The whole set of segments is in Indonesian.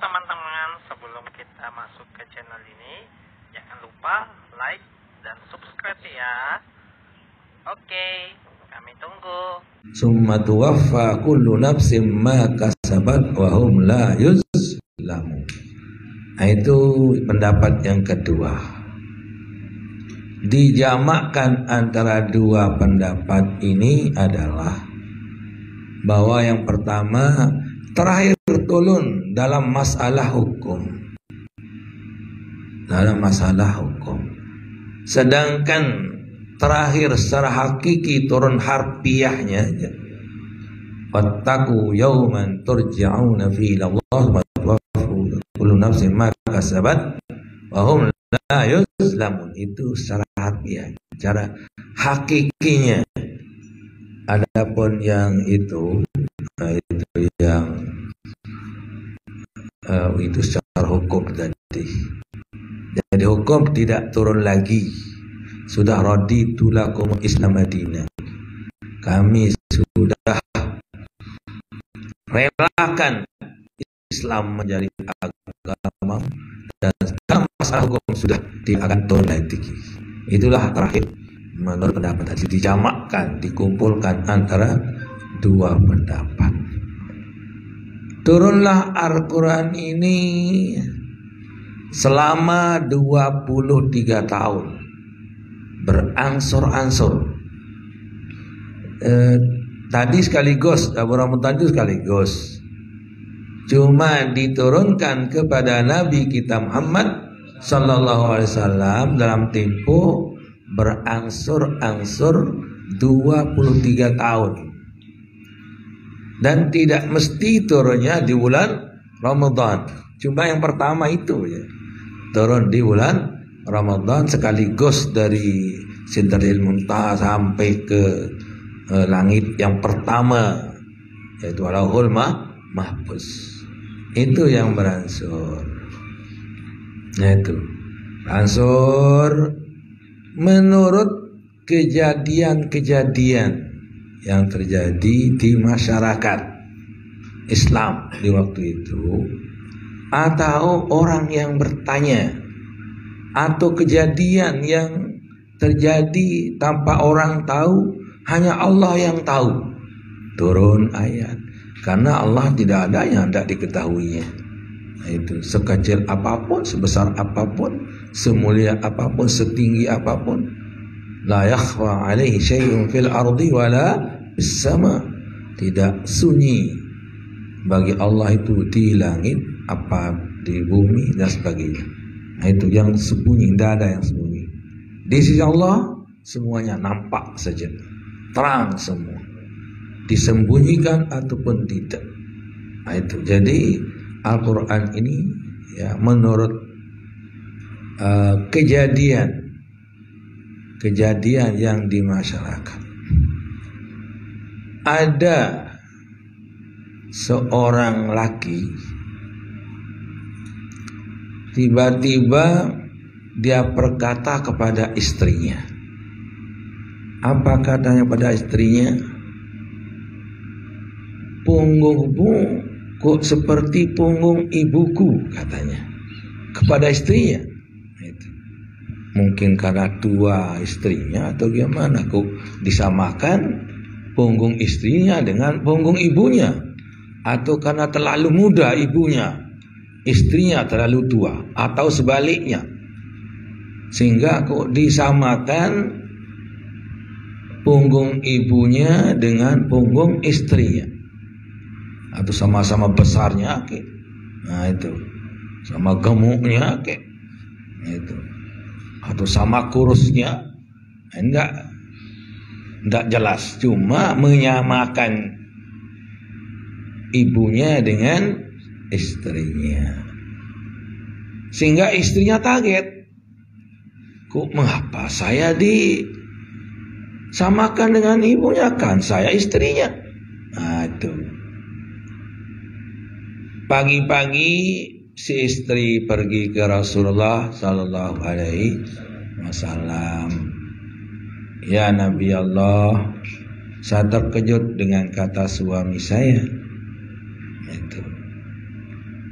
teman-teman, sebelum kita masuk ke channel ini, jangan lupa like dan subscribe ya. Oke, kami tunggu. Summa tuwaffa kullu nafsin ma kasabat wa hum la yuzlamun. Nah, itu pendapat yang kedua. Dijamakkan antara dua pendapat ini adalah bahwa yang pertama terakhir turun dalam masalah hukum. Dalam masalah hukum. Sedangkan terakhir secara hakiki turun harfiahnya aja. Wattaqu yawman turja'una fihi ila Allah wa tuwaffa kullu nafsin ma kasabat wa hum la yuzlamun. Itu secara harfiah, secara hakikinya. Adapun yang itu yang itu secara hukum tadi. Jadi hukum tidak turun lagi. Sudah raditu lakum Islam Madinah. Kami sudah relakan Islam menjadi agama, dan sekarang masalah hukum sudah tidak akan turun lagi. Itulah terakhir menurut pendapat tadi, dijamakkan, dikumpulkan antara dua pendapat. Turunlah Al-Quran ini selama 23 tahun, berangsur-angsur. Tadi sekaligus, Abu Ramadan itu sekaligus. Cuma diturunkan kepada Nabi kita Muhammad Sallallahu Alaihi Wasallam dalam tempo berangsur-angsur 23 tahun. Dan tidak mesti turunnya di bulan Ramadan. Cuma yang pertama itu ya, turun di bulan Ramadan sekaligus dari Sidratil Muntaha sampai ke langit yang pertama, yaitu Lauhul Mahfuz. Itu yang berangsur. Nah itu berangsur menurut kejadian-kejadian yang terjadi di masyarakat Islam di waktu itu, atau orang yang bertanya, atau kejadian yang terjadi tanpa orang tahu, hanya Allah yang tahu. Turun ayat, karena Allah tidak ada yang tidak diketahuinya. Nah, itu sekecil apapun, sebesar apapun, semulia apapun, setinggi apapun, la yakhfa alaihi syai'un fil ardi wala bis sama. Tidak sunyi bagi Allah itu di langit, apa di bumi dan sebagainya. Nah, itu yang sembunyi, tidak ada yang sembunyi. Di sisi Allah semuanya nampak saja, terang semua, disembunyikan ataupun tidak. Nah, itu jadi Al-Quran ini ya menurut kejadian yang di masyarakat. Ada seorang laki, tiba-tiba dia berkata kepada istrinya. Apa katanya pada istrinya? Punggungmu kok seperti punggung ibuku, katanya kepada istrinya. Mungkin karena tua istrinya atau gimana, kok disamakan punggung istrinya dengan punggung ibunya, atau karena terlalu muda ibunya, istrinya terlalu tua, atau sebaliknya, sehingga kok disamakan punggung ibunya dengan punggung istrinya, atau sama-sama besarnya ke. Nah itu, sama gemuknya ke. Nah, itu, atau sama kurusnya. Enggak jelas, cuma menyamakan ibunya dengan istrinya, sehingga istrinya kaget. Kok mengapa saya disamakan dengan ibunya, kan saya istrinya? Nah itu. Pagi-pagi si istri pergi ke Rasulullah Sallallahu Alaihi Wasallam. Ya Nabi Allah, saya terkejut dengan kata suami saya. Itu.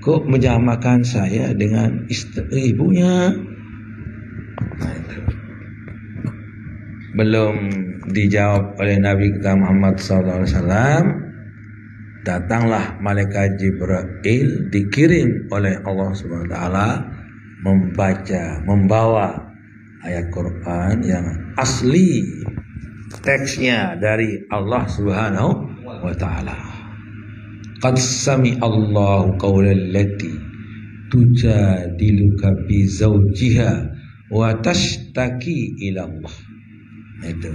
kok menyamakan saya dengan ibunya? Nah, itu. Belum dijawab oleh Nabi kita Muhammad SAW, datanglah malaikat Jibril dikirim oleh Allah Subhanahu wa taala membawa ayat Quran yang asli, teksnya dari Allah Subhanahu wa taala. Qad sami Allahu qaulal lati tujadiluka bi zawjiha wa tashtaki ila Allah. Itu.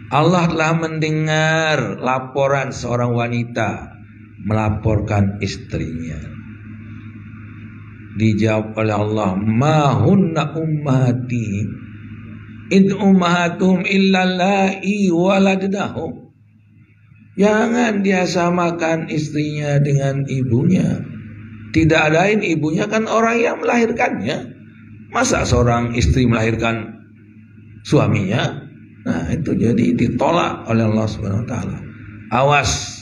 Allah telah mendengar laporan seorang wanita melaporkan istrinya. Dijawab oleh Allah, ma hunna ummati in ummahatum illa la'i waladnahum. Jangan dia samakan istrinya dengan ibunya. Tidak lain ibunya kan orang yang melahirkannya. Masa seorang istri melahirkan suaminya? Nah, itu jadi ditolak oleh Allah Subhanahu wa taala. Awas,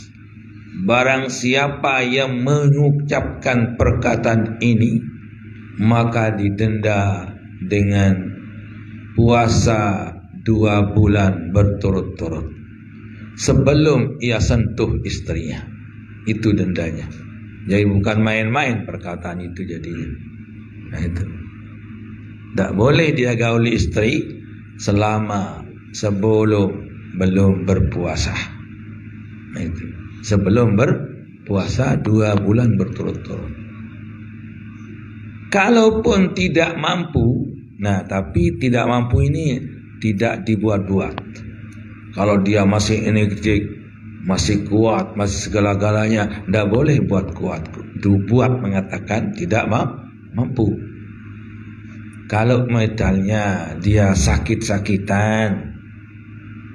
barang siapa yang mengucapkan perkataan ini, maka didenda dengan puasa 2 bulan berturut-turut sebelum ia sentuh istrinya. Itu dendanya. Jadi bukan main-main perkataan itu jadinya. Nah, itu. Tak boleh dia gauli istri selama belum berpuasa. Nah, itu. Sebelum berpuasa 2 bulan berturut-turut. Kalaupun tidak mampu, nah tapi tidak mampu ini tidak dibuat-buat. Kalau dia masih energetik, masih kuat, masih segala-galanya, tidak boleh buat kuat. Dibuat mengatakan tidak mampu. Kalau misalnya dia sakit-sakitan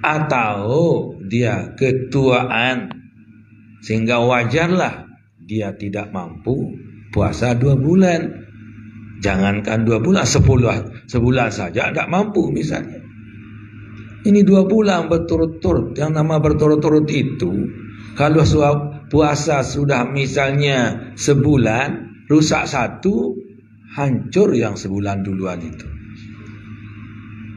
atau dia ketuaan, sehingga wajarlah dia tidak mampu puasa 2 bulan. Jangankan 2 bulan, sebulan saja tidak mampu misalnya. Ini 2 bulan berturut-turut. Yang nama berturut-turut itu, kalau puasa sudah misalnya sebulan, rusak 1, hancur yang sebulan duluan itu.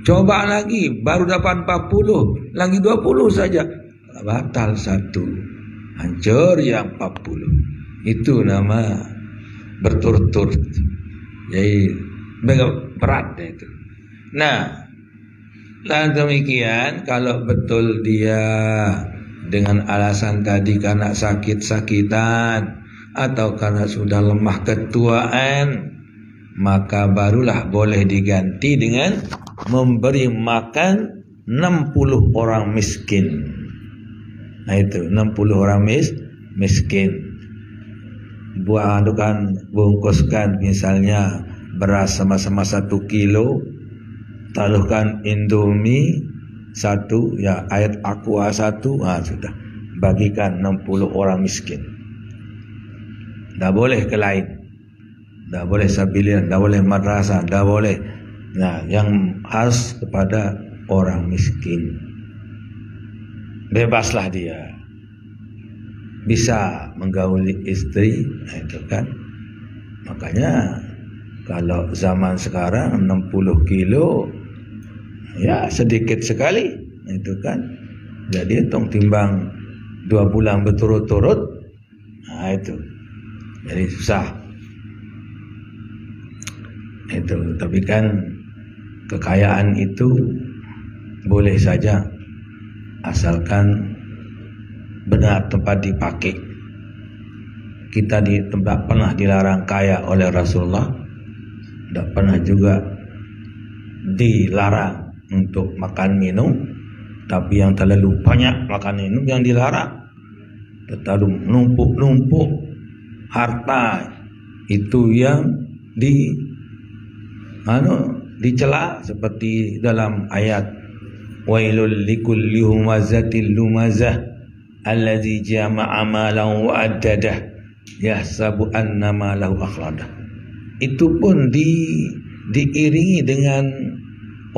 Coba lagi, baru dapat 40, lagi 20 saja, batal 1, hancur yang 40. Itu nama berturut-turut. Jadi berat itu. Nah, dan demikian kalau betul dia dengan alasan tadi karena sakit-sakitan atau karena sudah lemah ketuaan, maka barulah boleh diganti dengan memberi makan 60 orang miskin. Nah itu 60 orang miskin. Bungkuskan misalnya beras sama-sama 1 kilo, taruhkan Indomie 1, ya air aqua 1, sudah bagikan 60 orang miskin. Tidak boleh ke lain, tidak boleh sabilin, tidak boleh madrasah, tidak boleh. Nah, yang harus kepada orang miskin. Bebaslah dia, bisa menggauli istri, itu kan. Makanya kalau zaman sekarang 60 kilo ya sedikit sekali, itu kan. Jadi hitung timbang 2 bulan berturut-turut, nah itu jadi susah. Itu tapi kan kekayaan itu boleh saja asalkan benar tempat dipakai. Kita di tempat pernah dilarang kaya oleh Rasulullah, tidak pernah juga dilarang untuk makan minum. Tapi yang terlalu banyak makan minum yang dilarang. Terlalu numpuk-numpuk harta itu yang dicela, seperti dalam ayat wailul likulli humazatil lumazah alladzi jama'a malan wa addadah yahsabu annama lahu akhladah. Itu pun diiringi dengan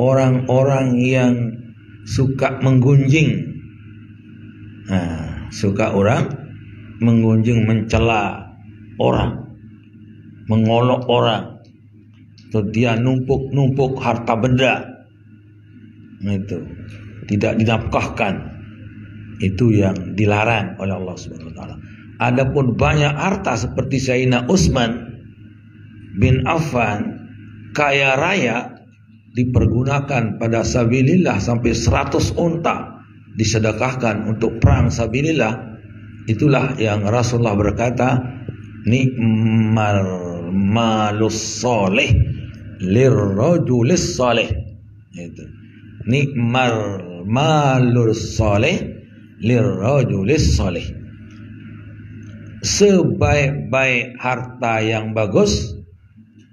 orang-orang yang suka menggunjing. Nah, suka orang menggunjing, mencela orang, mengolok orang, atau dia numpuk harta benda, itu tidak dinafkahkan, itu yang dilarang oleh Allah Subhanahu wa taala. Adapun banyak harta seperti Sayyidina Utsman bin Affan, kaya raya, dipergunakan pada sabilillah sampai 100 unta disedekahkan untuk perang sabilillah. Itulah yang Rasulullah berkata, ni'mal malus soleh lirrajulis soleh. Itu ni'mal malus soleh lirrajulis soleh. Sebaik-baik harta yang bagus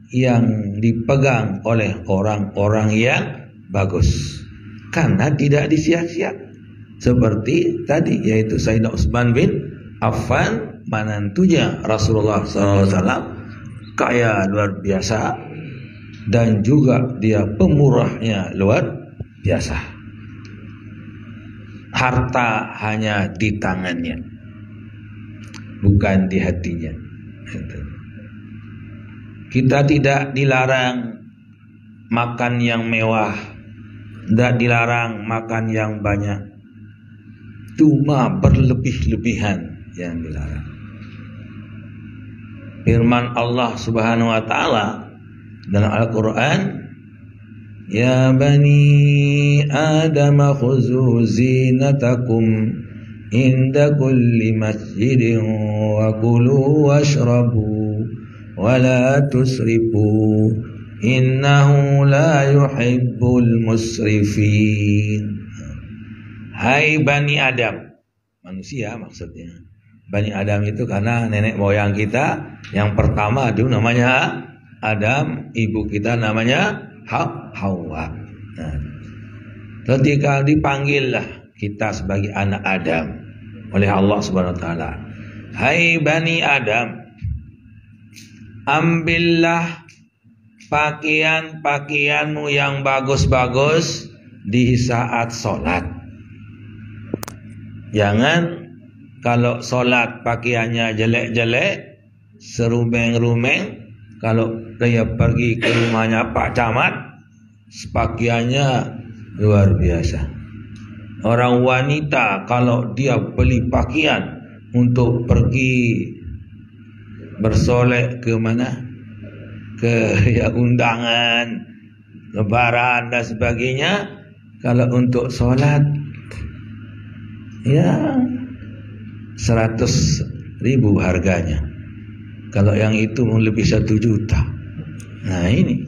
yang dipegang oleh orang-orang yang bagus, karena tidak disia-sia. Seperti tadi, yaitu Sayyidina Utsman bin Affan, menantunya Rasulullah SAW, kaya luar biasa, dan juga dia pemurahnya luar biasa. Harta hanya di tangannya, bukan di hatinya. Kita tidak dilarang makan yang mewah, tidak dilarang makan yang banyak, cuma berlebih-lebihan yang dilarang. Firman Allah Subhanahu wa taala dalam Al-Qur'an, ya bani Adam khuzu zinatakum inda kulli masjidin wa kulu washrabu wa la tusrifu innahu la yuhibbul musrifin. Hai Bani Adam, manusia maksudnya. Bani Adam itu karena nenek moyang kita yang pertama itu namanya Adam, ibu kita namanya Hawa. Nah, ketika dipanggillah kita sebagai anak Adam oleh Allah Subhanahu wa taala, hai Bani Adam, ambillah pakaian-pakaianmu yang bagus-bagus di saat sholat. Jangan kalau sholat pakaiannya jelek-jelek, serumeng-rumeng. Kalau dia pergi ke rumahnya Pak Camat, pakaiannya luar biasa. Orang wanita kalau dia beli pakaian untuk pergi bersolek ke mana, ke ya undangan, lebaran dan sebagainya, kalau untuk sholat ya 100.000 harganya. Kalau yang itu lebih 1 juta. Nah ini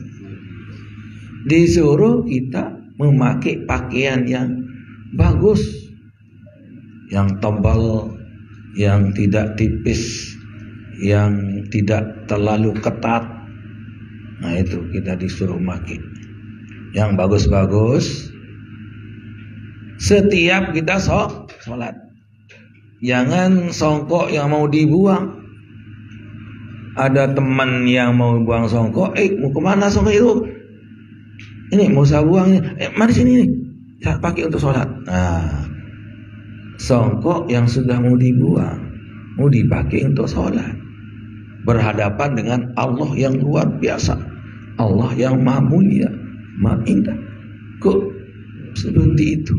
disuruh kita memakai pakaian yang bagus, yang tebal, yang tidak tipis, yang tidak terlalu ketat. Nah itu kita disuruh pakai yang bagus-bagus setiap kita sholat. Jangan songkok yang mau dibuang. Ada teman yang mau buang songkok, mau kemana songkok itu? Ini mau saya buang, mari sini nih, saya pakai untuk sholat. Nah, songkok yang sudah mau dibuang, mau dipakai untuk sholat, berhadapan dengan Allah yang luar biasa, Allah yang maha mulia, maha indah. Kok seperti itu?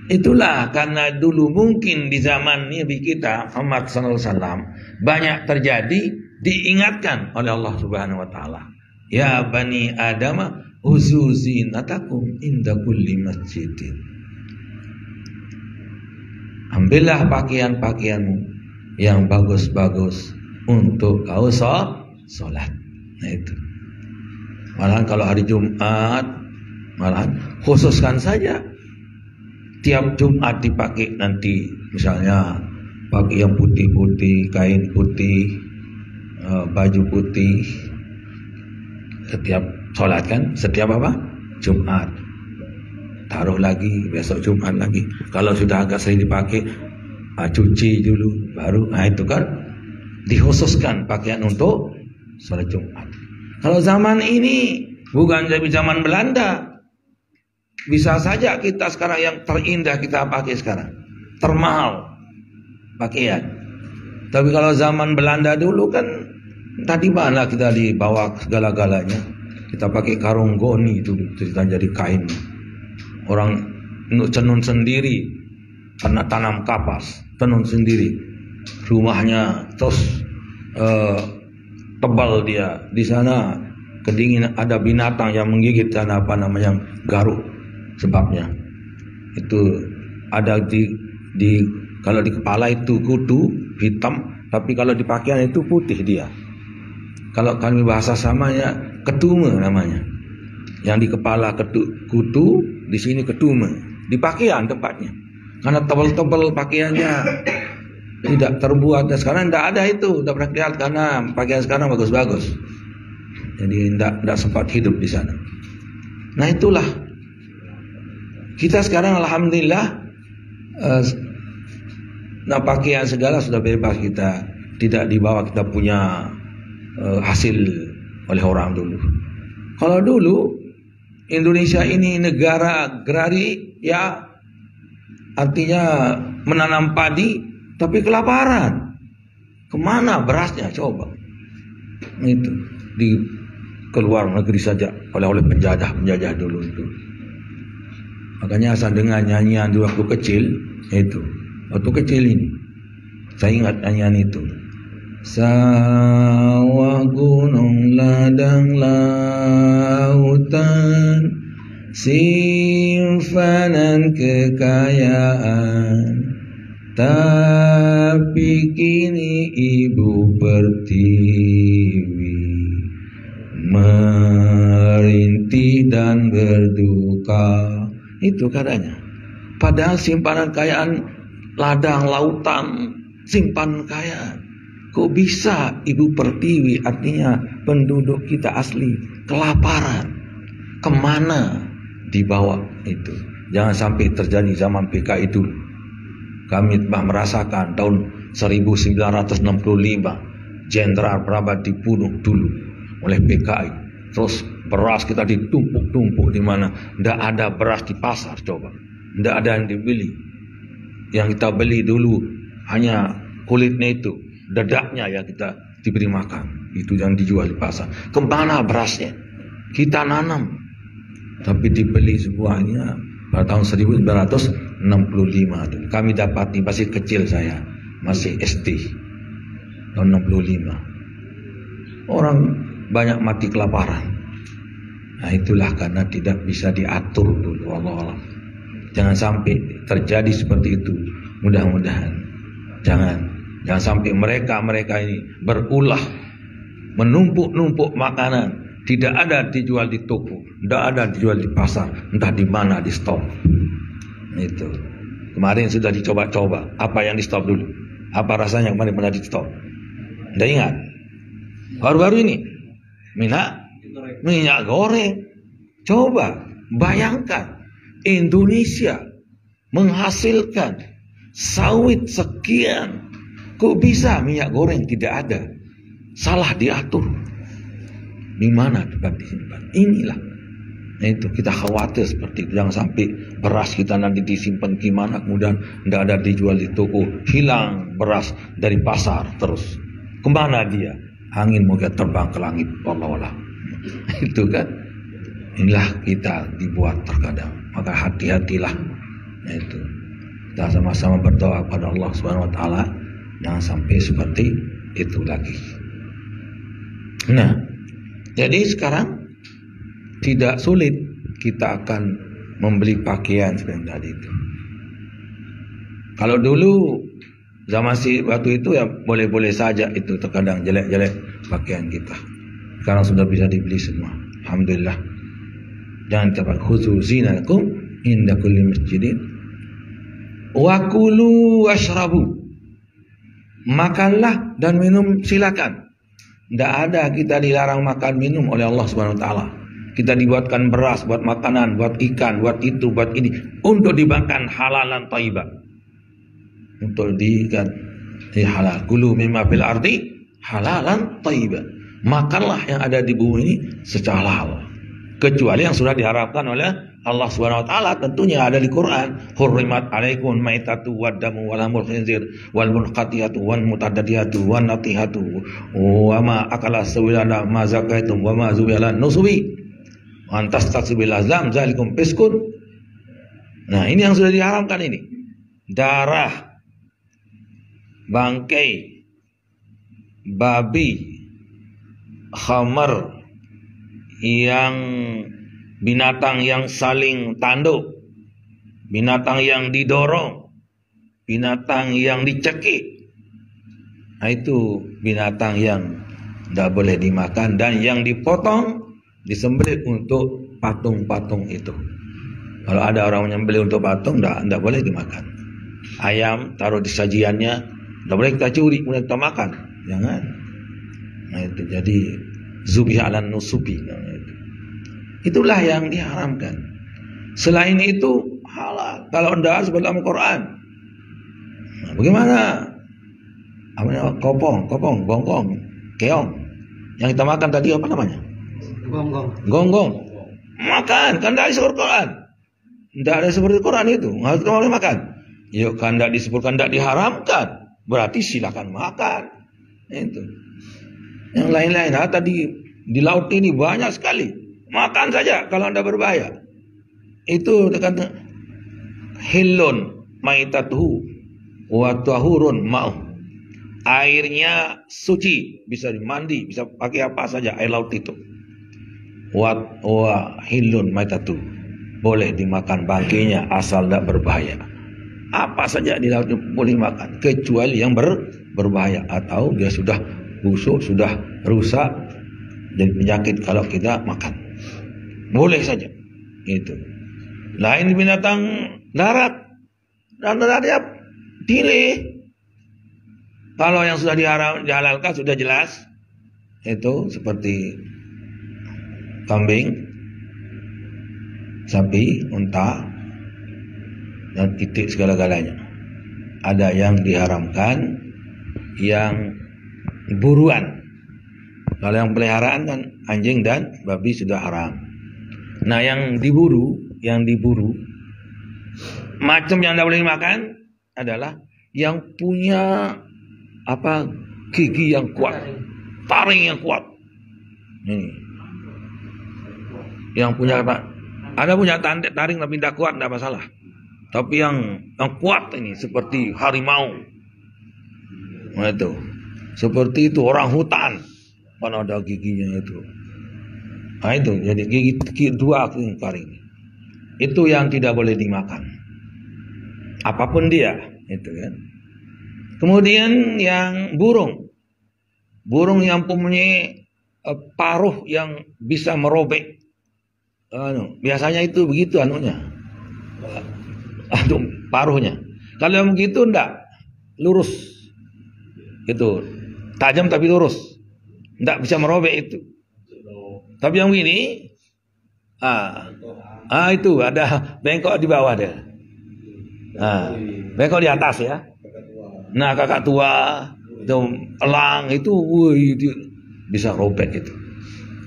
Itulah karena dulu mungkin di zaman Nabi kita Muhammad SAW banyak terjadi, diingatkan oleh Allah Subhanahu wa taala. Ya bani Adam khuzu zinatakum inda kulli masjidin. Ambillah pakaian-pakaianmu yang bagus-bagus untuk kau sholat. Nah itu. Malahan kalau hari Jumat, malahan khususkan saja. Tiap Jumat dipakai nanti, misalnya pakai yang putih-putih, kain putih, baju putih. Setiap sholat kan, setiap apa? Jumat. Taruh lagi, besok Jumat lagi. Kalau sudah agak sering dipakai, cuci dulu, baru. Nah itu kan dikhususkan pakaian untuk sholat Jumat. Kalau zaman ini bukan dari zaman Belanda. Bisa saja kita sekarang yang terindah kita pakai sekarang, termahal pakaian. Tapi kalau zaman Belanda dulu kan tadi mana kita dibawa segala-galanya. Kita pakai karung goni itu kita jadi kain. Orang tenun sendiri karena tanam kapas, tenun sendiri. Rumahnya terus tebal dia. Di sana kedinginan, ada binatang yang menggigit karena garuk sebabnya. Itu ada di kalau di kepala itu kutu hitam, tapi kalau di pakaian itu putih dia. Kalau kami bahasa samanya ketume namanya. Yang di kepala kutu, di sini ketume. Di pakaian tepatnya. Karena tebal-tebal pakaiannya tidak terbuat. Dan sekarang tidak ada itu, tidak pernah lihat karena pakaian sekarang bagus-bagus. Jadi tidak sempat hidup di sana. Nah itulah. Kita sekarang alhamdulillah pakaian segala sudah bebas, kita tidak dibawa, kita punya hasil oleh orang dulu. Kalau dulu Indonesia ini negara agrari, ya artinya menanam padi tapi kelaparan. Kemana berasnya coba? Itu di keluar negeri saja oleh penjajah dulu itu. Makanya saya dengar nyanyian di waktu kecil itu. Waktu kecil ini saya ingat nyanyian itu. Sawah, gunung, ladang, lautan, simpanan kekayaan, tapi kini ibu pertiwi merintih dan berduka. Itu katanya. Padahal simpanan kekayaan, ladang, lautan, simpanan kekayaan. Kok bisa ibu pertiwi, artinya penduduk kita asli kelaparan? Kemana dibawa itu? Jangan sampai terjadi zaman PKI itu. Kami merasakan tahun 1965 Jenderal Prabat dibunuh dulu oleh PKI. Terus beras kita ditumpuk-tumpuk di mana? Tidak ada beras di pasar, coba. Tidak ada yang dibeli. Yang kita beli dulu hanya kulitnya itu, dadaknya yang kita diberi makan. Itu yang dijual di pasar. Kemana berasnya? Kita nanam, tapi dibeli semuanya pada tahun 1965. Kami dapati, masih kecil saya, masih SD, tahun 65. Orang banyak mati kelaparan. Nah itulah karena tidak bisa diatur dulu. Allah. Jangan sampai terjadi seperti itu. Mudah-mudahan jangan sampai mereka ini berulah menumpuk-numpuk makanan, tidak ada dijual di toko, tidak ada dijual di pasar, entah di mana di stop. Itu kemarin sudah dicoba-coba. Apa yang di stop dulu? Apa rasanya kemarin pernah di stop? Tidak ingat? Baru-baru ini minyak goreng. Coba bayangkan, Indonesia menghasilkan sawit sekian, kok bisa minyak goreng tidak ada? Salah diatur. Di mana tempat disimpan? Inilah. Nah itu kita khawatir seperti itu. Jangan sampai beras kita nanti disimpan gimana, kemudian tidak ada dijual di toko, hilang beras dari pasar terus. Kemana dia? Angin mungkin terbang ke langit. Allah. Itu kan. Inilah kita dibuat terkadang. Maka hati-hatilah. Nah itu. Kita sama-sama berdoa kepada Allah Subhanahu wa taala jangan sampai seperti itu lagi. Nah, jadi sekarang tidak sulit kita akan membeli pakaian seperti tadi itu. Kalau dulu zaman waktu itu ya boleh-boleh saja itu, terkadang jelek-jelek pakaian kita. Sekarang sudah bisa dibeli semua. Alhamdulillah. Jangan terpakai khuzu zinakum inda kulli masjidin. Wa kulu washrabu. Makanlah dan minum silakan. Tidak ada kita dilarang makan minum oleh Allah Subhanahu wa taala. Kita dibuatkan beras, buat makanan, buat ikan, buat itu, buat ini, untuk dimakan halalan thayyibah. Untuk diikan halal. Kulu mimma fil ardi halalan thayyibah. Makanlah yang ada di bumi ini secara halal. kecuali yang sudah diharamkan oleh Allah Subhanahu wa taala, tentunya ada di Quran. Hurrimat alaikum maitatu waddamu walamul khinzir wal munqatiyatu wan mutadadiyatu wan natihatu wa ma akala sawilana ma zakaitum wa ma zubila nusubi antas tasbil azlam zalikum fiskun. Nah, ini yang sudah diharamkan ini. Darah, bangkai, babi, khamar, yang binatang yang saling tanduk, binatang yang didorong, binatang yang dicekik. Nah, itu binatang yang tidak boleh dimakan, dan yang dipotong, disembelih untuk patung-patung itu. Kalau ada orang menyembelih untuk patung, tidak boleh dimakan. Ayam taruh di sajiannya, tidak boleh kita curi kemudian kita makan, jangan. Nah, itu jadi zubi ala nusubi. Itulah yang diharamkan. Selain itu halal. Kalau tidak seperti dalam Quran. Nah, bagaimana? Kopong, gonggong, keong. Yang kita makan tadi apa namanya? Gonggong. Makan, kan tidak disebut Quran. Tidak ada seperti Quran itu. Harus kita boleh makan. Yuk, kan tidak disebutkan, tidak diharamkan. Berarti silakan makan. Itu. Yang lain-lain. Nah, tadi di laut ini banyak sekali. Makan saja kalau Anda berbahaya. Itu kata hilun maitatuhu wa tahurun ma'u. Airnya suci, bisa dimandi, bisa pakai apa saja air laut itu. Wa hilun maitatuhu. Boleh dimakan bangkainya asal tidak berbahaya. Apa saja di laut boleh makan, kecuali yang berbahaya atau dia sudah busuk, sudah rusak jadi penyakit kalau kita makan. Boleh saja. Itu. Lain binatang darat. Dan darat dia pilih. Kalau yang sudah dihalalkan sudah jelas. Itu seperti kambing, sapi, unta, dan itik segala-galanya. Ada yang diharamkan, yang buruan. Kalau yang peliharaan kan anjing dan babi sudah haram. Nah, yang diburu, macam yang tidak boleh dimakan adalah yang punya gigi yang kuat, taring yang kuat. Ini, yang punya ada punya taring tapi tidak kuat, tidak masalah. Tapi yang kuat ini seperti harimau, nah, itu, seperti itu orang hutan, kan ada giginya itu. Nah, itu jadi gigi dua taring. Itu yang tidak boleh dimakan. Apapun dia, itu kan. Kemudian yang burung yang mempunyai paruh yang bisa merobek. Biasanya itu begitu paruhnya. Kalau yang begitu enggak, lurus. Itu tajam tapi lurus. Enggak bisa merobek itu. Tapi yang begini, itu ada bengkok di bawah dia. Bengkok di atas ya. Nah, kakak tua, itu elang itu bisa robek itu.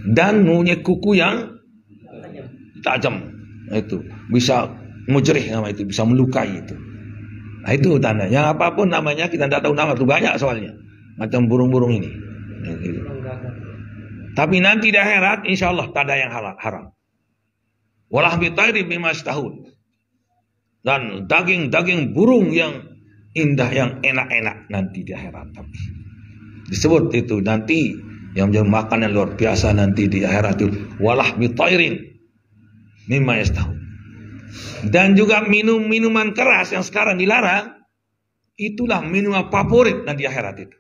Dan punya kuku yang tajam, itu bisa mujrih nama itu, bisa melukai itu. Nah, itu tanda. Yang apapun namanya kita tidak tahu nama itu, banyak soalnya. Macam burung-burung ini. Gitu. Tapi nanti di akhirat insya Allah tak ada yang haram. Walah bitayri bimastahun. Dan daging burung yang indah, yang enak-enak nanti di akhirat. Tapi disebut itu nanti yang menjadi makanan luar biasa nanti di akhirat itu. Walah bitayrin mimma yastahun. Dan juga minuman keras yang sekarang dilarang, itulah minuman favorit nanti di akhirat itu.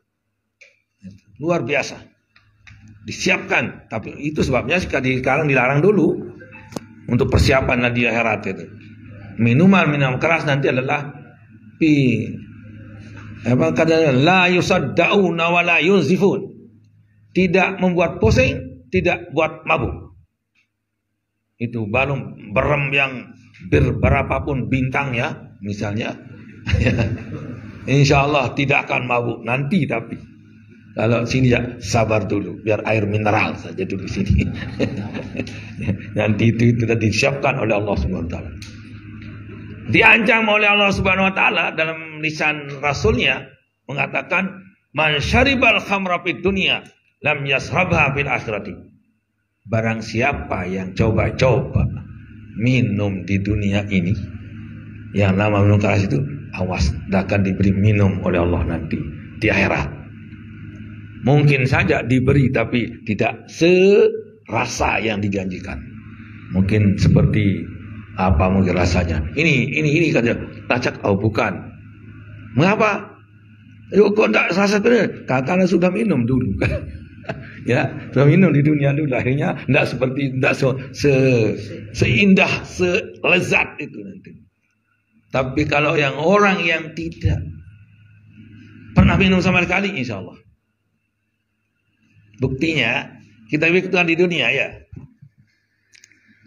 Luar biasa. Disiapkan, tapi itu sebabnya sekarang dilarang dulu untuk persiapan di akhirat itu. Minuman keras nanti adalah la yusaddauna wa la yunzifun. Tidak membuat pusing, tidak buat mabuk. Itu baru berem yang berapapun bintangnya, misalnya, insya Allah tidak akan mabuk nanti. Tapi Kalau sini ya sabar dulu, biar air mineral saja dulu sini. Nanti itu sudah disiapkan oleh Allah Subhanahu wa taala. Diancam oleh Allah Subhanahu wa taala dalam lisan Rasulnya mengatakan, "Man syaribal khamra fid dunya lam yashrabha fil akhirati." Barang siapa yang coba-coba minum di dunia ini, yang nama minum keras itu, awas, akan diberi minum oleh Allah nanti di akhirat. Mungkin saja diberi tapi tidak serasa yang dijanjikan. Mungkin seperti apa mungkin rasanya. Ini kata tacak, oh bukan. Mengapa? Kok tidak rasa benar? Karena sudah minum dulu kan. Ya, sudah minum di dunia dulu, akhirnya tidak seindah, selezat itu nanti. Tapi kalau yang orang yang tidak pernah minum sama sekali, insya Allah. Buktinya kita ikutkan di dunia ya,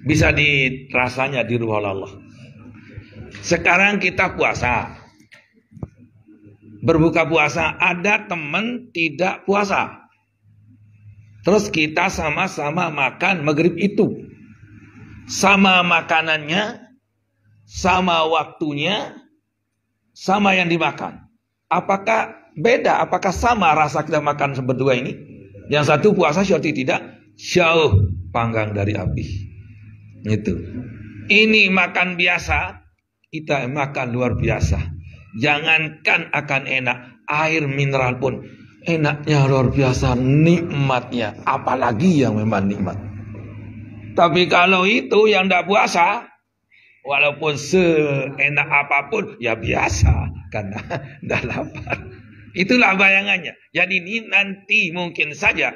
bisa dirasanya di ruh Allah. Sekarang kita puasa, berbuka puasa, ada teman tidak puasa. Terus kita sama-sama makan maghrib itu. Sama makanannya, sama waktunya, sama yang dimakan. Apakah beda? Apakah sama rasa kita makan berdua ini? Yang satu puasa syarti tidak, jauh panggang dari api. Itu. Ini makan biasa, kita makan luar biasa. Jangankan akan enak, air mineral pun enaknya luar biasa, nikmatnya, apalagi yang memang nikmat. Tapi kalau itu yang tidak puasa, walaupun seenak apapun, ya biasa, karena tidak lapar. Itulah bayangannya. Jadi ini nanti mungkin saja,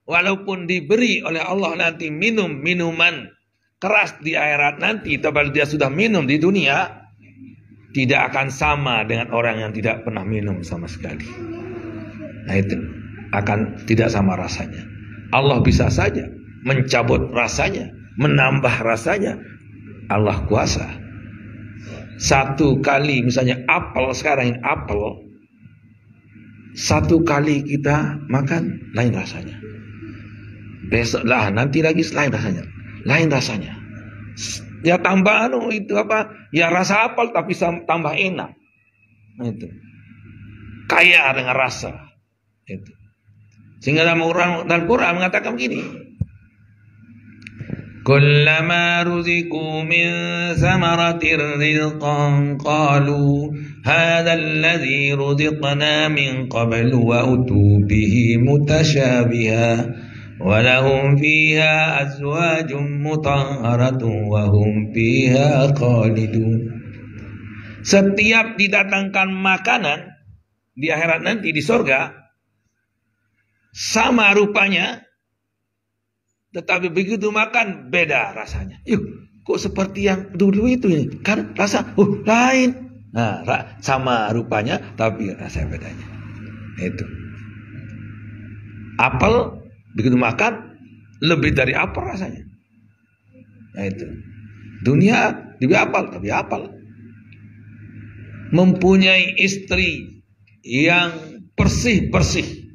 walaupun diberi oleh Allah nanti minum minuman keras di akhirat nanti, tapi dia sudah minum di dunia, tidak akan sama dengan orang yang tidak pernah minum sama sekali. Nah itu akan tidak sama rasanya. Allah bisa saja mencabut rasanya, menambah rasanya. Allah kuasa. Satu kali misalnya apel, sekarang ini apel, satu kali kita makan lain rasanya. Besok lah nanti lagi lain rasanya. Ya tambah itu apa? Ya rasa apel tapi tambah enak. Nah, itu. Kaya dengan rasa. Itu. Sehingga dalam Quran mengatakan begini. Kullama ruziqu min samaratir rizqan qalu hadha alladhi ruziqna min qablu wa utu bihi mutasyabiha wa lahum fiha azwajun mutahharatun wa hum fiha khalidun. Setiap didatangkan makanan di akhirat nanti di surga sama rupanya, tetapi begitu makan beda rasanya. Yuk, kok seperti yang dulu itu ini? Kan rasa lain. Nah, sama rupanya tapi rasa bedanya. Itu. Apel begitu makan lebih dari apel rasanya. Nah, itu. Dunia diberi apel tapi apel. Mempunyai istri yang bersih-bersih.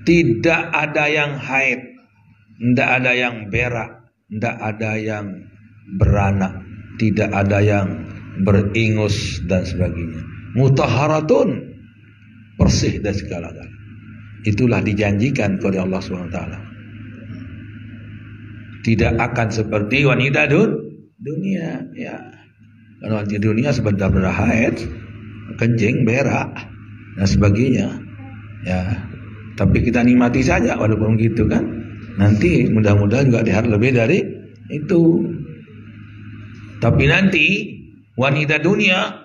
Tidak ada yang haid, tidak ada yang berak, tidak ada yang beranak, tidak ada yang beringus dan sebagainya. Mutahharatun, bersih dari segala-galanya. Itulah dijanjikan oleh Allah SWT. Tidak akan seperti wanita dunia, ya. Kalau wanita dunia sebentar haid, kencing, berak dan sebagainya, ya. Tapi kita nikmati saja walaupun gitu kan. Nanti mudah-mudahan juga lihat lebih dari itu. Tapi nanti wanita dunia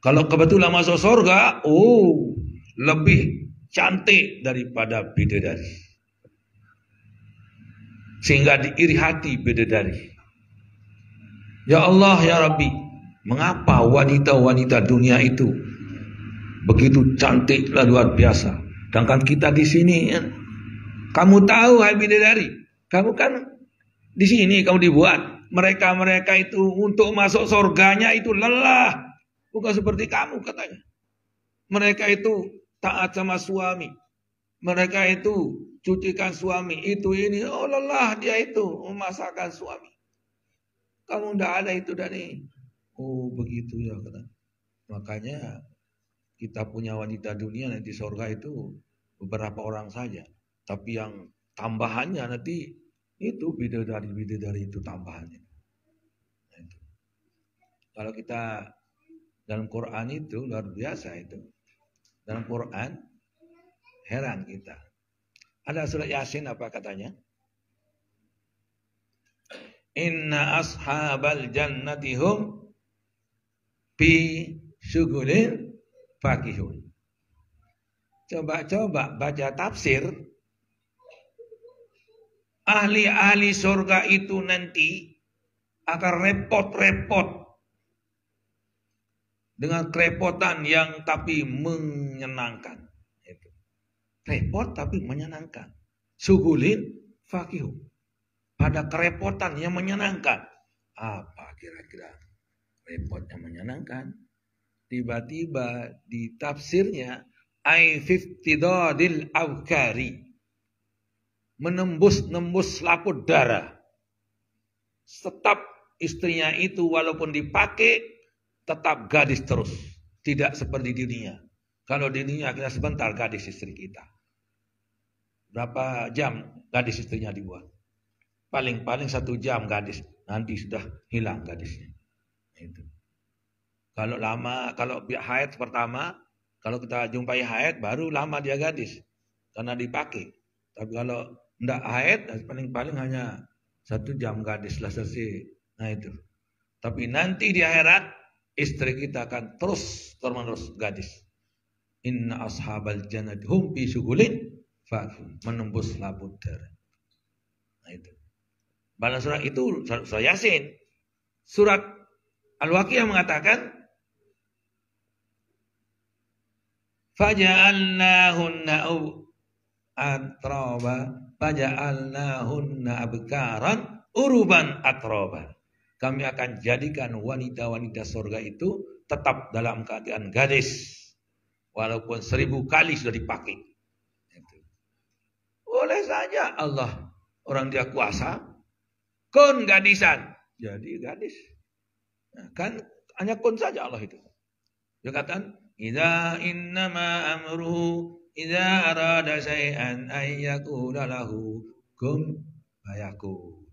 kalau kebetulan masuk surga, lebih cantik daripada bidadari. Sehingga diiri hati bidadari. Ya Allah ya Rabbi, mengapa wanita-wanita dunia itu begitu cantik luar biasa? Sedangkan kita di sini, kamu tahu hai bidadari, kamu kan di sini kamu dibuat. Mereka itu untuk masuk surganya itu lelah, bukan seperti kamu katanya. Mereka itu taat sama suami. Mereka itu cucikan suami, itu ini. Oh lelah dia itu memasakkan suami. Kamu tidak ada itu Dani. Oh begitu ya. Makanya kita punya wanita dunia nanti surga itu beberapa orang saja. Tapi yang tambahannya nanti itu bidadari itu tambahannya. Nah, itu. Kalau kita dalam Quran itu luar biasa itu. Dalam Quran heran kita. Ada surat Yasin apa katanya? Inna ashabal jannati hum fi syughulin fakihun. Coba baca tafsir. Ahli-ahli surga itu nanti akan repot-repot dengan kerepotan yang tapi menyenangkan. Repot tapi menyenangkan. Syughulin fakihun. Pada kerepotan yang menyenangkan. Apa kira-kira repot yang menyenangkan? Tiba-tiba di tafsirnya ai fiftidadil awkari, menembus selaput darah. Tetap istrinya itu walaupun dipakai tetap gadis terus, tidak seperti di dunia. Kalau di dunia kita sebentar gadis istri kita, berapa jam gadis istrinya dibuat? Paling-paling 1 jam gadis, nanti sudah hilang gadisnya. Itu. Kalau haid pertama, kalau kita jumpai haid baru lama dia gadis karena dipakai. Tapi kalau tidak haid, paling-paling hanya 1 jam gadis lah selesai. Nah itu. Tapi nanti di akhirat istri kita akan terus gadis. Inna ashabal jannati hum fi syughulin fakihun, menembus labut darah. Nah itu. Dalam surat itu surat Yasin. Surat Al-Waqiah mengatakan faja'alnahunna atraba faja'alnahunna abkaran uruban atraba. Kami akan jadikan wanita-wanita surga itu tetap dalam keadaan gadis walaupun 1000 kali sudah dipakai. Boleh saja Allah, orang dia kuasa, kun gadisan jadi gadis. Nah, kan hanya kun saja Allah itu. Dia katakan idza innama amruhu idza arada syai'an ay yaqula lahu kun fayakun.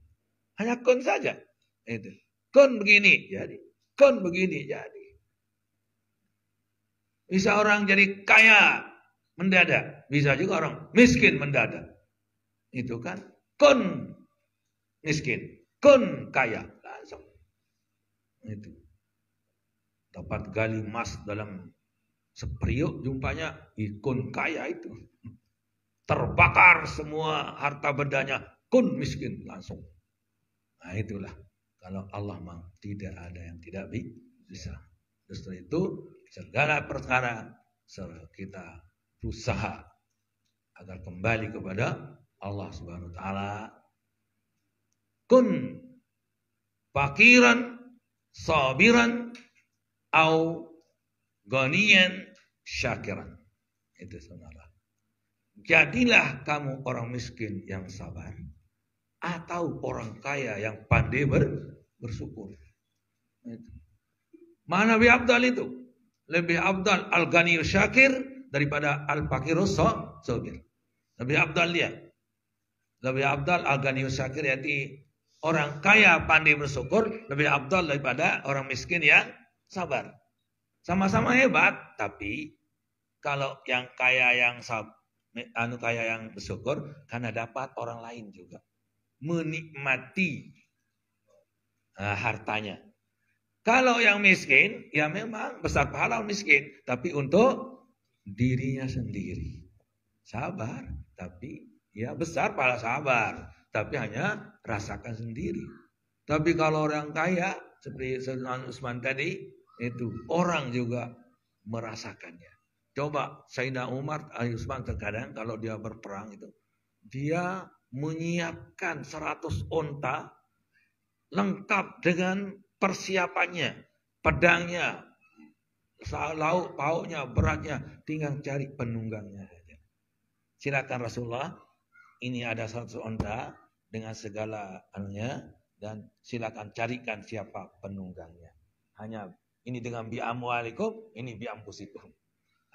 Hanya kun saja. Itu. Kun begini jadi. Kun begini jadi. Bisa orang jadi kaya mendadak, bisa juga orang miskin mendadak. Itu kan kun miskin, kun kaya langsung. Itu. Dapat gali emas dalam seperiuk jumpanya kun kaya itu. Terbakar semua harta bendanya, kun miskin langsung. Nah itulah kalau Allah memang tidak ada yang tidak bisa. Justru itu segala perkara kita berusaha agar kembali kepada Allah Subhanahu wa taala. Kun fakiran sabiran au ghaniyan syakiran. Itu saudara. Jadilah kamu orang miskin yang sabar atau orang kaya yang pandai bersyukur. Itu. Mana lebih abdal itu? Lebih abdal al-ghaniyyu syakir daripada al-fakirus sabir. Lebih abdal dia. Lebih abdal al-ghaniyyu syakir, yaitu orang kaya pandai bersyukur, lebih abdal daripada orang miskin yang sabar. Sama-sama hebat, tapi kalau yang kaya yang bersyukur karena dapat orang lain juga menikmati hartanya. Kalau yang miskin, ya memang besar pahala miskin, tapi untuk dirinya sendiri. Sabar, tapi ya besar pahala sabar, tapi hanya rasakan sendiri. Tapi kalau orang kaya, seperti Usman tadi, itu orang juga merasakannya. Coba Sayyidina Umar, Usman terkadang kalau dia berperang itu, dia menyiapkan 100 onta lengkap dengan persiapannya, pedangnya, lauk pauknya, beratnya, tinggal cari penunggangnya saja. Silakan Rasulullah, ini ada 100 onta dengan segala anunya, dan silakan carikan siapa penunggangnya. Hanya ini dengan bi'amwalikum, ini bi'ampusikum.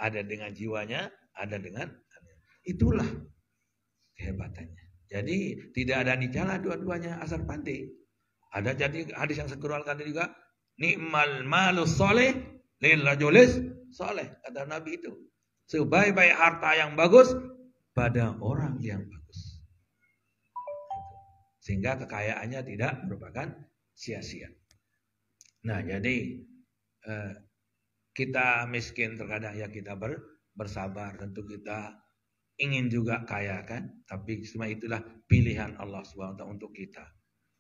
Ada dengan jiwanya, ada dengan itulah kehebatannya. Jadi tidak ada dicela dua-duanya asal pandai. Ada jadi hadis yang sekeluarkan juga, ni'mal malus soleh lil rajulis soleh, kata Nabi itu. Sebaik-baik harta yang bagus pada orang yang bagus. Sehingga kekayaannya tidak merupakan sia-sia. Nah, jadi kita miskin terkadang ya kita bersabar. Tentu kita ingin juga kaya kan, tapi semua itulah pilihan Allah SWT untuk kita.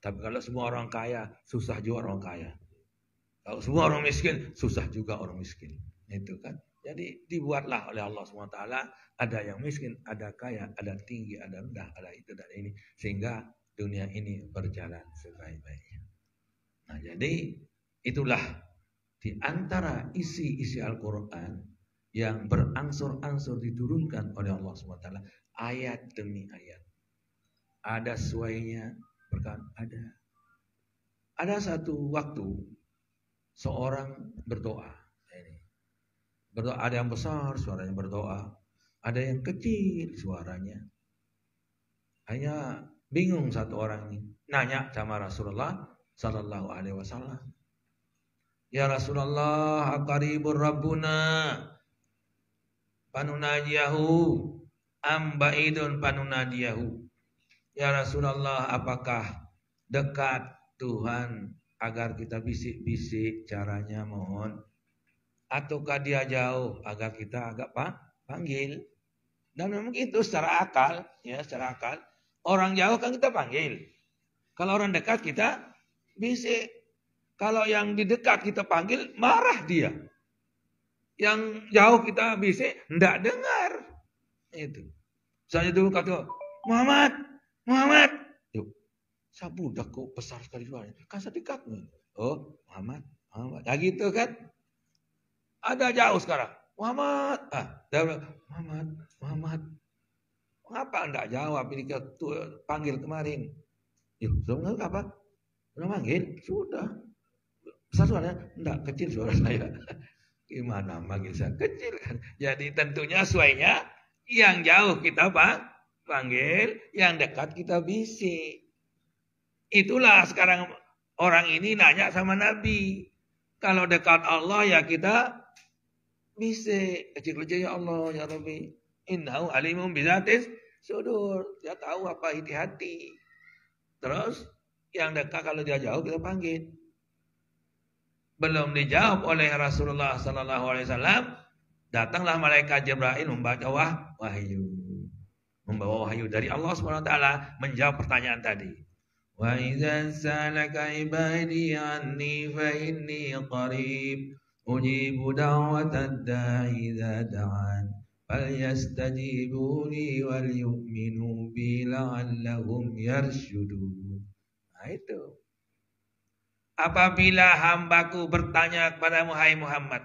Tapi kalau semua orang kaya, susah juga orang kaya. Kalau semua orang miskin, susah juga orang miskin. Itu kan. Jadi dibuatlah oleh Allah SWT, ada yang miskin, ada kaya, ada tinggi, ada rendah, ada itu dan ini, sehingga dunia ini berjalan sebaik-baiknya. Nah, jadi itulah di antara isi-isi Al-Quran yang berangsur-angsur diturunkan oleh Allah SWT, ayat demi ayat. Ada sesuainya, ada satu waktu seorang berdoa. Ada yang besar suaranya berdoa, ada yang kecil suaranya. Hanya bingung satu orang ini, nanya sama Rasulullah Sallallahu Alaihi Wasallam, ya Rasulullah, aqaribur Rabbuna panunajiyahu ambaidun panunadiyahu. Ya Rasulullah, apakah dekat Tuhan agar kita bisik-bisik caranya mohon, ataukah dia jauh agar kita agak panggil? Dan memang itu secara akal, ya secara akal. Orang jauh kan kita panggil. Kalau orang dekat kita bisik. Kalau yang di dekat kita panggil, marah dia. Yang jauh kita bisik, enggak dengar. Itu. Misalnya dulu kata, Muhammad. Yuk, saya budak kok besar sekali suaranya. Kan saya dekat. Oh, Muhammad. Nah gitu kan. Ada jauh sekarang. Muhammad. Dia bilang, Muhammad. Kenapa enggak jawab? Ini panggil kemarin. Yuk, sudah apa? Sudah manggil? Sudah. Besar suaranya? Enggak, kecil suara saya. Gimana manggil saya? Kecil kan. Jadi tentunya sesuainya yang jauh kita panggil, yang dekat kita bisik. Itulah sekarang orang ini nanya sama Nabi. Kalau dekat Allah ya kita bisik. Kecil-kecil ya Allah, ya Rabbi. Innahu alimun bizatis sudur. Dia tahu apa isi hati. Terus yang dekat kalau dia jauh kita panggil. Belum dijawab oleh Rasulullah Sallallahu Alaihi Wasallam, datanglah malaikat Jibril membawa wahyu, dari Allah Subhanahu Wa Taala menjawab pertanyaan tadi. Wa idza salaka ibadi anni fa inni qarib ujibu da'watad da'i idza da'an falyastajibu li wal yu'minu bi la'allahum yarshudun. Nah itu. Apabila hambaku bertanya kepadamu, hai Muhammad,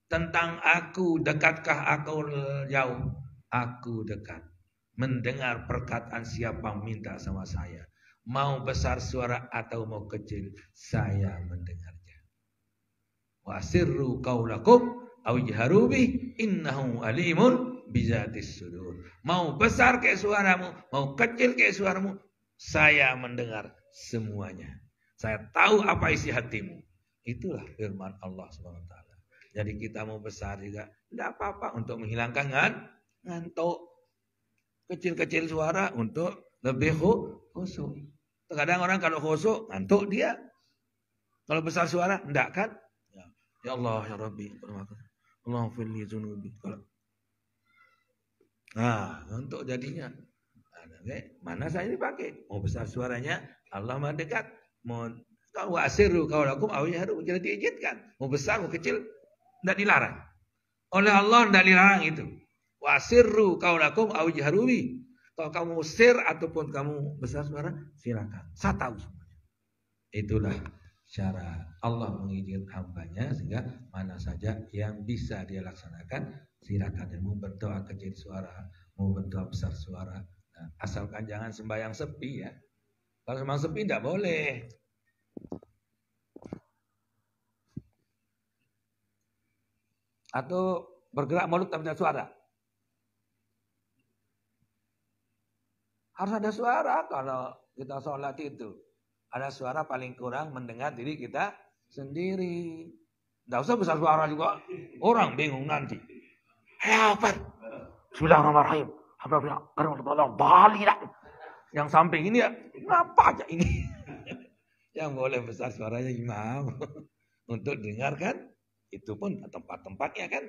tentang aku, dekatkah aku jauh? Aku dekat. Mendengar perkataan siapa minta sama saya. Mau besar suara atau mau kecil, saya mendengarnya. Wa sirru qaulakum aw jharu bih innahu alimun bizatis sudur. Mau besar kayak suaramu, mau kecil kayak suaramu, saya mendengar semuanya. Saya tahu apa isi hatimu. Itulah firman Allah SWT. Jadi kita mau besar juga, tidak apa-apa untuk menghilangkan ngantuk. Kecil-kecil suara untuk lebih khusyuk. Terkadang orang kalau khusyuk, ngantuk dia. Kalau besar suara, enggak kan? Ya Allah, ya Rabbi. Allahumma firli zunubi. Nah, untuk jadinya. Mana saya dipakai? Mau besar suaranya, Allah maha dekat. Mau wasiru qaulakum aw jahru, jadi diizinkan. Mau besar mau kecil enggak dilarang. Oleh Allah enggak dilarang itu. Wasirru qaulakum aw jahru bi. Kalau kamu sir ataupun kamu besar suara, silakan. Saya tahu semuanya. Itulah cara Allah mengizinkan hambanya sehingga mana saja yang bisa dia laksanakan silakan. Mau berdoa kecil suara, mau berdoa besar suara, nah, asalkan jangan sembahyang sepi ya. Kalau sembahyang sepi tidak boleh. Atau bergerak mulut tapi tidak suara. Harus ada suara kalau kita sholat itu. Ada suara paling kurang mendengar diri kita sendiri. Tidak usah besar suara juga. Orang bingung nanti. Hebat. Bismillahirrahmanirrahim. Yang samping ini ya, ngapa aja ini? Yang boleh besar suaranya imam. Untuk dengarkan, itu pun tempat-tempatnya kan.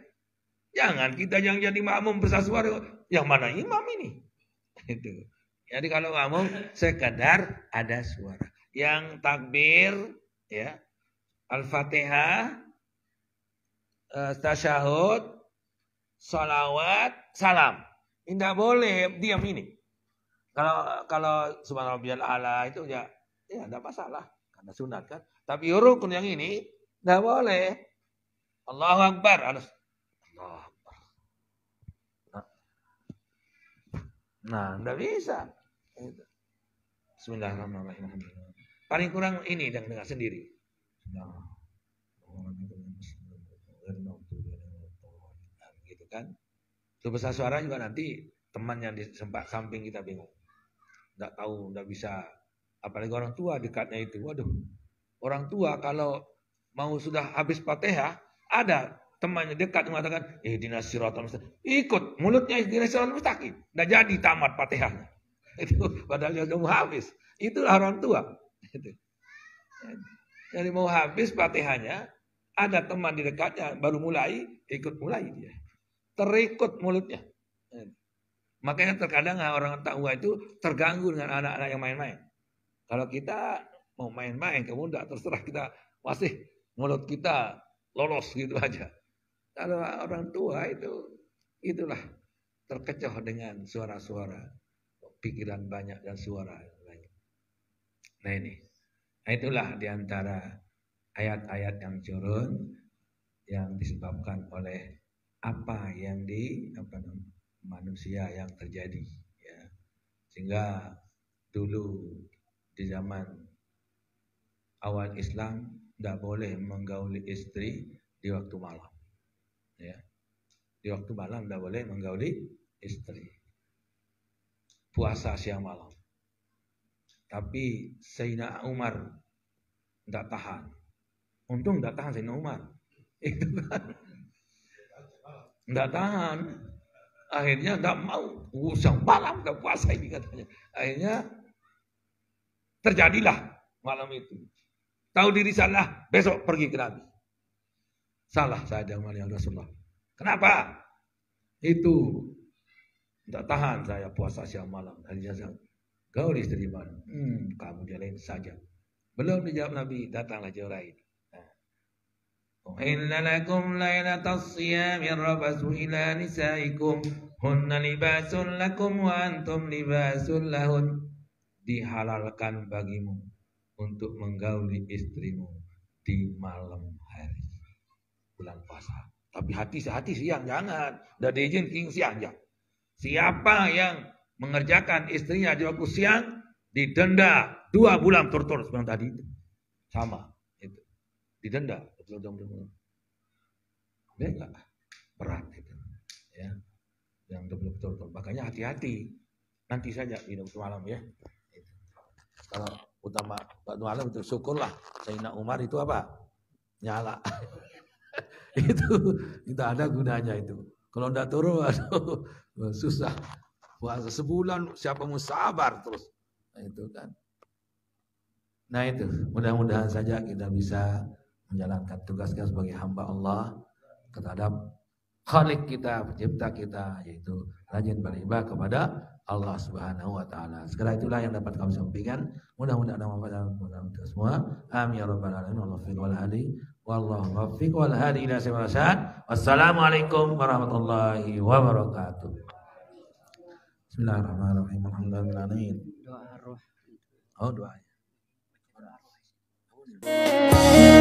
Jangan kita yang jadi makmum besar suara. Yang mana imam ini? Itu. Jadi kalau makmum sekadar ada suara. Yang takbir, ya, Al-Fatihah, tasyahud, salawat, salam. Tidak boleh diam ini. Kalau subhanallahil a'la itu ya tidak masalah karena sunat kan. Tapi rukun yang ini tidak boleh. Allahu Akbar. Allah Akbar. Nah, tidak bisa. Bismillahirrahmanirrahim. Paling kurang ini dan dengar sendiri. Gitu kan. Itu besar suara juga nanti teman yang di samping kita bingung. Tidak tahu, tidak bisa. Apalagi orang tua dekatnya itu. Waduh. Orang tua kalau mau sudah habis Fatihah, ada temannya dekat mengatakan, ihdinas siratal mustaqim. Ikut mulutnya ihdinas siratal mustaqim. Tidak jadi tamat Fatihahnya. Itu padahal dia sudah mau habis. Itulah orang tua. Jadi mau habis Fatihahnya, ada teman di dekatnya baru mulai, ikut mulai dia. Terikut mulutnya. Makanya terkadang orang tua itu terganggu dengan anak-anak yang main-main. Kalau kita mau main-main, kemudian terserah kita masih mulut kita lolos gitu aja. Kalau orang tua itu, itulah terkecoh dengan suara-suara, pikiran banyak dan suara banyak. Nah ini, nah itulah diantara ayat-ayat yang turun yang disebabkan oleh apa yang manusia yang terjadi, ya. Sehingga dulu di zaman awal Islam tidak boleh menggauli istri di waktu malam, ya. Di waktu malam tidak boleh menggauli istri. Puasa siang malam. Tapi Sayyidina Umar tidak tahan. Untung tidak tahan Sayyidina Umar. Itu kan. Tidak tahan. Akhirnya tidak mau. Siang malam tidak puasa ini katanya. Akhirnya terjadilah malam itu. Tahu diri salah, besok pergi ke Nabi. Salah saya ya Rasulullah. Kenapa? Itu tidak tahan saya puasa siang malam. Akhirnya saya gaul istri mana? Kamu jalanin saja. Belum dijawab Nabi, datanglah Jibril. Uhilla lakum lailatas siyami rafasu ila nisaikum hunna libasun lakum wa antum libasun lahun. Dihalalkan bagimu untuk menggauli istrimu di malam hari bulan puasa. Tapi hati siang jangan. Tidak diizinkan siang jangan. Siapa yang mengerjakan istrinya di waktu siang didenda 2 bulan turut-turut seperti tadi itu. Sama itu. Didenda. Dia enggak berat itu. Ya. Yang betul-betul. Makanya hati-hati. Nanti saja di waktu malam ya. Kalau utama waktu malam itu syukurlah. Sayyidina Umar itu apa? Nyala. Itu tidak ada gunanya itu. Kalau tidak turun, aduh, susah. Puasa sebulan, siapa mau sabar terus. Nah itu kan. Nah itu, mudah-mudahan saja kita bisa menjalankan tugas kita sebagai hamba Allah terhadap Khalik kita, pencipta kita, yaitu rajin beribadah kepada Allah Subhanahu wa taala. Segala itulah yang dapat kami sampaikan. Mudah-mudahan ada manfaat untuk semua. Amin ya rabbal alamin. Wallahu muwaffiq wal hadi ila siratal mustaqim. Wassalamualaikum warahmatullahi wabarakatuh. Bismillahirrahmanirrahim. Alhamdulillahirabbil alamin. Doa roh. Oh, doa. wabarakatuh.